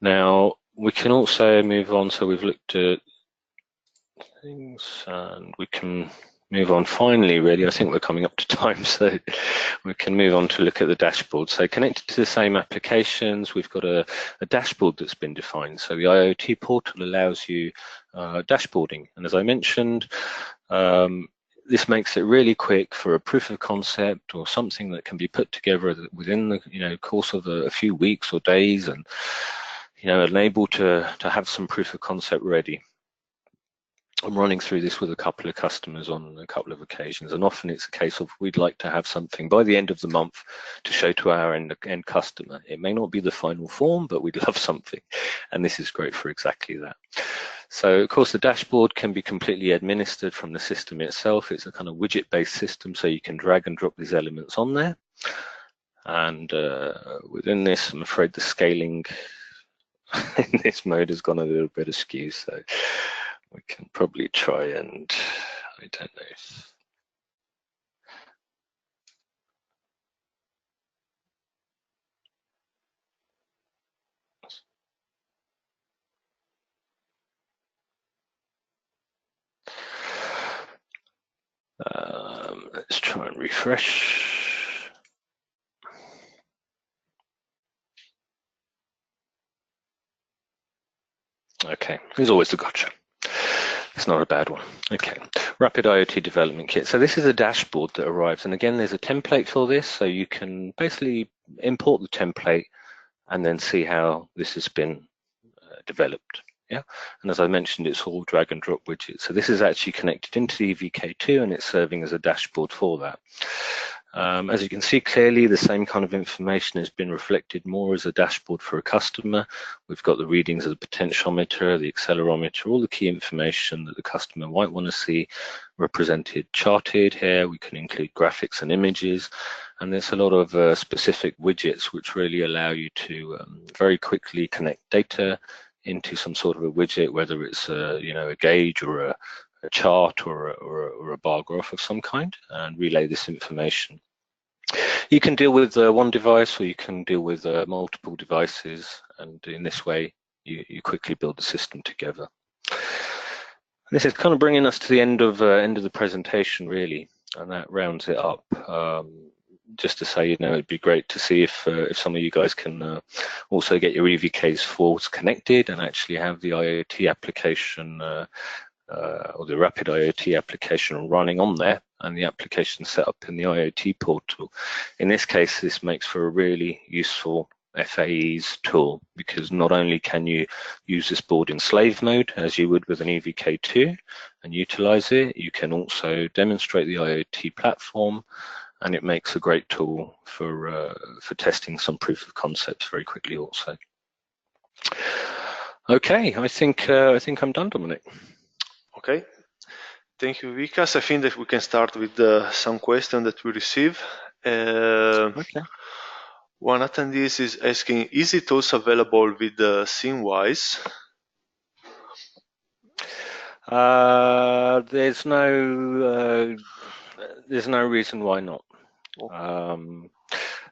Now, we can also move on, so we've looked at things, and we can move on finally, really. I think we're coming up to time, so we can move on to look at the dashboard. So connected to the same applications, we've got a dashboard that's been defined. So the IoT portal allows you dashboarding, and as I mentioned, this makes it really quick for a proof of concept or something that can be put together within the course of a few weeks or days, and and able to have some proof of concept ready. I'm running through this with a couple of customers on a couple of occasions, and often it's a case of we'd like to have something by the end of the month to show to our end customer. It may not be the final form, but we'd love something, and this is great for exactly that. So of course the dashboard can be completely administered from the system itself. It's a kind of widget-based system, so you can drag and drop these elements on there. And within this, I'm afraid the scaling in this mode has gone a little bit askew, so we can probably try and, I don't know if, let's try and refresh. Okay, there's always the gotcha. It's not a bad one. Okay, Rapid IoT Development Kit. So this is a dashboard that arrives, and again, there's a template for this, so you can basically import the template and then see how this has been developed. Yeah, and as I mentioned, it's all drag and drop widgets. So this is actually connected into the EVK2, and it's serving as a dashboard for that. As you can see clearly, the same kind of information has been reflected more as a dashboard for a customer. We've got the readings of the potentiometer, the accelerometer, all the key information that the customer might want to see represented, charted here. We can include graphics and images, and there's a lot of specific widgets which really allow you to very quickly connect data into some sort of a widget, whether it's a gauge or a chart or a bar graph of some kind, and relay this information. You can deal with one device, or you can deal with multiple devices, and in this way you quickly build the system together. This is kind of bringing us to the end of the presentation, really, and that rounds it up. Just to say, it'd be great to see if some of you guys can also get your EVK4s connected and actually have the IoT application or the Rapid IoT application running on there, and the application set up in the IoT portal. In this case, this makes for a really useful FAEs tool, because not only can you use this board in slave mode as you would with an EVK2 and utilize it, you can also demonstrate the IoT platform, and it makes a great tool for testing some proof of concepts very quickly also. Okay, I think I'm done, Dominic. Okay, thank you, Vikas. I think that we can start with some questions that we receive. Okay. One attendee is asking, is it also available with SimWise? There's no reason why not.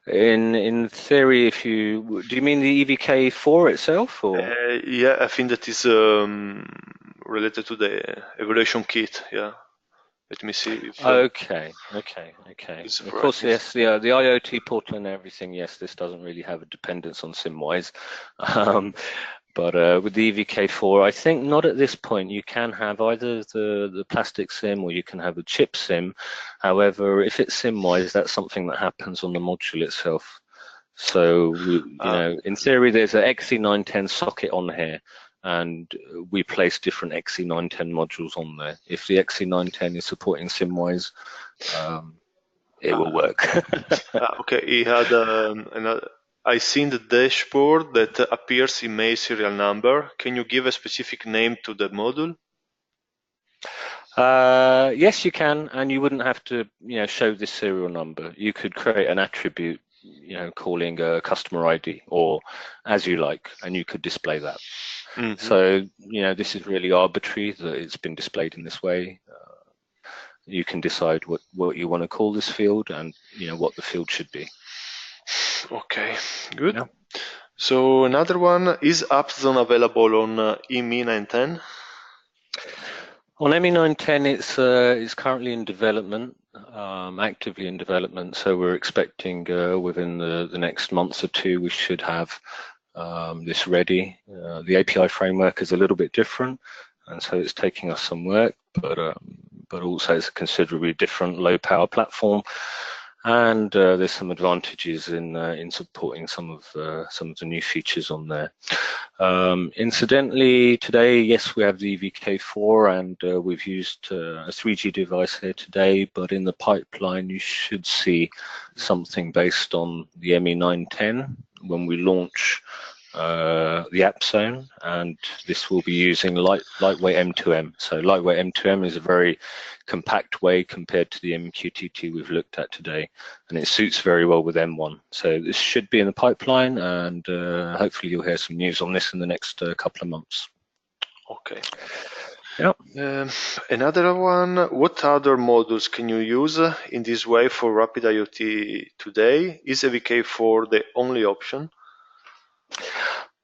In theory, do you mean the EVK4 itself, or? Yeah, I think that is related to the evaluation kit. Yeah, let me see if. Okay. Of course, yes. The IoT portal and everything. Yes, this doesn't really have a dependence on SimWise. But with the EVK4, I think not at this point. You can have either the plastic SIM or you can have a chip SIM. However, if it's SimWise, that's something that happens on the module itself. So, in theory, there's an XE910 socket on here, and we place different XE910 modules on there. If the XE910 is supporting SimWise, it will work. Okay, he had I seen the dashboard that appears in May serial number. Can you give a specific name to the module? Yes, you can, and you wouldn't have to, show this serial number. You could create an attribute, calling a customer ID, or as you like, and you could display that. Mm-hmm. So, this is really arbitrary that it's been displayed in this way. You can decide what you want to call this field, and what the field should be. Okay, good. Yeah. So another one, is AppZone available on ME910? On ME910, it's currently in development, actively in development. So we're expecting within the next month or two, we should have this ready. The API framework is a little bit different, and so it's taking us some work, but also it's a considerably different low power platform. And there's some advantages in supporting some of the new features on there. Incidentally, today, yes, we have the EVK4, and we've used a 3G device here today. But in the pipeline, you should see something based on the ME910 when we launch the app zone, and this will be using lightweight M2M. So lightweight M2M is a very compact way compared to the MQTT we've looked at today, and it suits very well with M1. So this should be in the pipeline, and hopefully you'll hear some news on this in the next couple of months. Okay. Yeah. Another one, what other modules can you use in this way for Rapid IoT today? Is AVK4 the only option?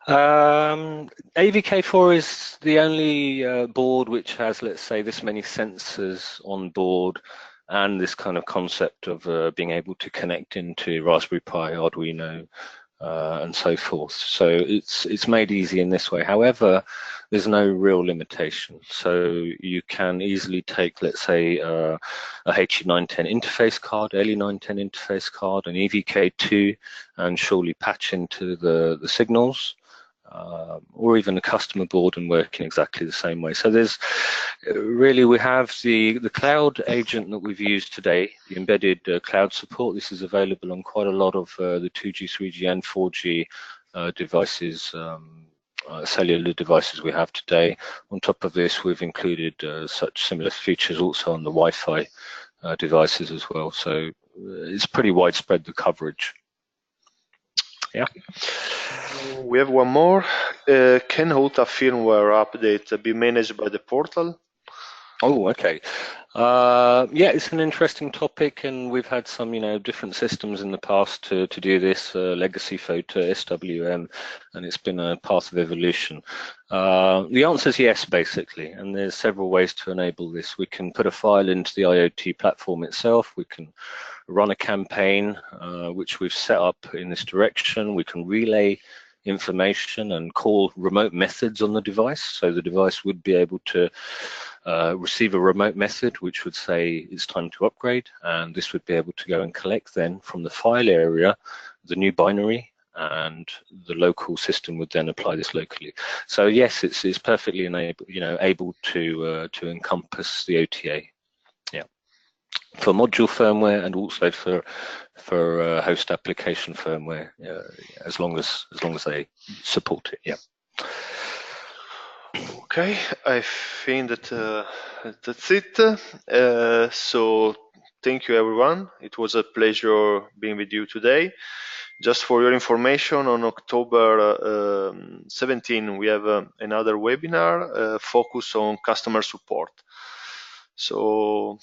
AVK4 is the only board which has, let's say, this many sensors on board, and this kind of concept of being able to connect into Raspberry Pi, Arduino, and so forth. So it's made easy in this way. However, there's no real limitation. So you can easily take, let's say, a HE910 interface card, LE910 interface card, an EVK2, and surely patch into the signals. Or even a customer board and work in exactly the same way. So there's really, we have the cloud agent that we've used today, the embedded cloud support. This is available on quite a lot of the 2G, 3G and 4G devices, cellular devices we have today. On top of this, we've included such similar features also on the Wi-Fi devices as well. So it's pretty widespread, the coverage. Yeah. We have one more. Can Sahota firmware update be managed by the portal? Oh, okay. Yeah, it's an interesting topic, and we've had some, different systems in the past to do this, legacy photo, SWM, and it's been a path of evolution. The answer is yes, basically, and there's several ways to enable this. We can put a file into the IoT platform itself. We can run a campaign, which we've set up in this direction. We can relay information and call remote methods on the device. So the device would be able to receive a remote method, which would say it's time to upgrade. And this would be able to go and collect then from the file area, the new binary, and the local system would then apply this locally. So yes, it's perfectly able to encompass the OTA. Yeah, for module firmware and also for host application firmware, as long as they support it. Yeah. Okay, I think that that's it. So thank you, everyone. It was a pleasure being with you today. Just for your information, on October 17, we have another webinar focused on customer support. So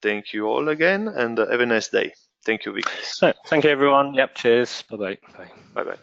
thank you all again, and have a nice day. Thank you, Vikas. So, thank you, everyone. Yep, cheers. Bye-bye. Bye. Bye-bye.